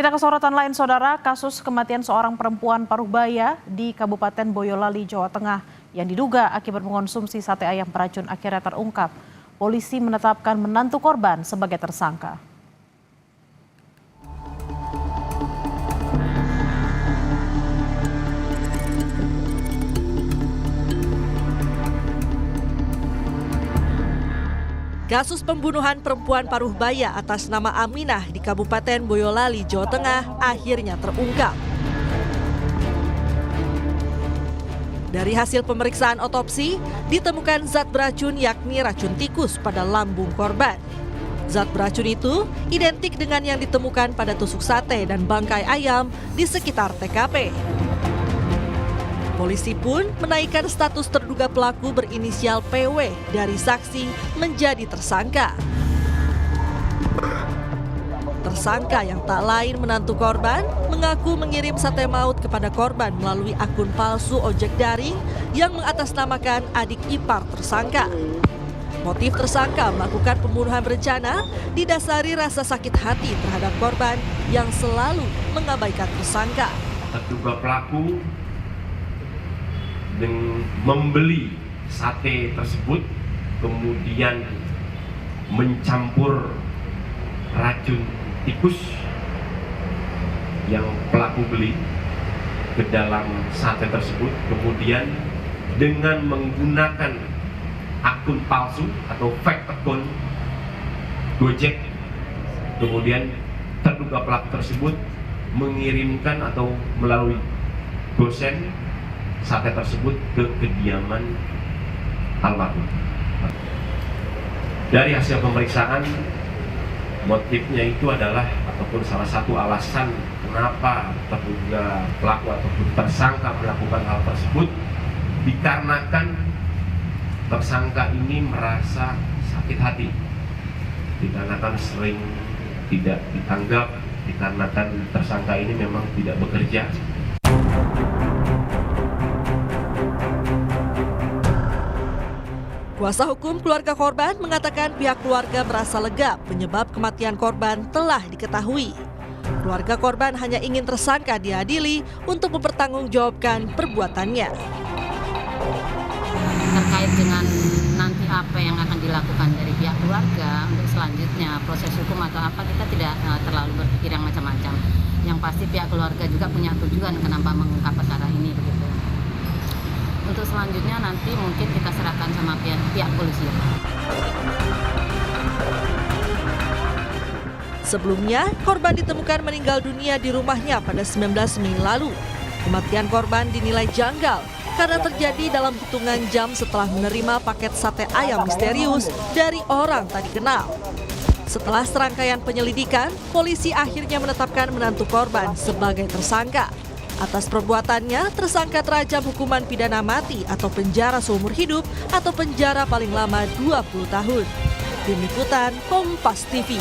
Kita ke sorotan lain, saudara. Kasus kematian seorang perempuan Parubaya di Kabupaten Boyolali, Jawa Tengah yang diduga akibat mengonsumsi sate ayam beracun akhirnya terungkap. Polisi menetapkan menantu korban sebagai tersangka. Kasus pembunuhan perempuan Parubaya atas nama Aminah di Kabupaten Boyolali, Jawa Tengah akhirnya terungkap. Dari hasil pemeriksaan otopsi, ditemukan zat beracun yakni racun tikus pada lambung korban. Zat beracun itu identik dengan yang ditemukan pada tusuk sate dan bangkai ayam di sekitar TKP. Polisi pun menaikkan status terduga pelaku berinisial PW dari saksi menjadi tersangka. Tersangka yang tak lain menantu korban mengaku mengirim sate maut kepada korban melalui akun palsu ojek daring yang mengatasnamakan adik ipar tersangka. Motif tersangka melakukan pembunuhan berencana didasari rasa sakit hati terhadap korban yang selalu mengabaikan tersangka. Terduga pelaku membeli sate tersebut, kemudian mencampur racun tikus yang pelaku beli ke dalam sate tersebut, kemudian dengan menggunakan akun palsu atau fake akun Gojek, kemudian terduga pelaku tersebut mengirimkan atau melalui gosen sate tersebut ke kediaman almarhum. Dari hasil pemeriksaan, motifnya itu adalah ataupun salah satu alasan kenapa terduga pelaku ataupun tersangka melakukan hal tersebut dikarenakan tersangka ini merasa sakit hati, dikarenakan sering tidak ditanggap, dikarenakan tersangka ini memang tidak bekerja. Kuasa hukum keluarga korban mengatakan pihak keluarga merasa lega penyebab kematian korban telah diketahui. Keluarga korban hanya ingin tersangka diadili untuk mempertanggungjawabkan perbuatannya. Terkait dengan nanti apa yang akan dilakukan dari pihak keluarga untuk selanjutnya proses hukum atau apa, kita tidak terlalu berpikir yang macam-macam. Yang pasti pihak keluarga juga punya tujuan kenapa mengungkap perkara ini begitu. Untuk selanjutnya nanti mungkin kita serahkan sama pihak polisi. Sebelumnya, korban ditemukan meninggal dunia di rumahnya pada 19 Mei lalu. Kematian korban dinilai janggal karena terjadi dalam hitungan jam setelah menerima paket sate ayam misterius dari orang tak dikenal. Setelah serangkaian penyelidikan, polisi akhirnya menetapkan menantu korban sebagai tersangka. Atas perbuatannya, tersangka terancam hukuman pidana mati atau penjara seumur hidup atau penjara paling lama 20 tahun. Tim Liputan Kompas TV.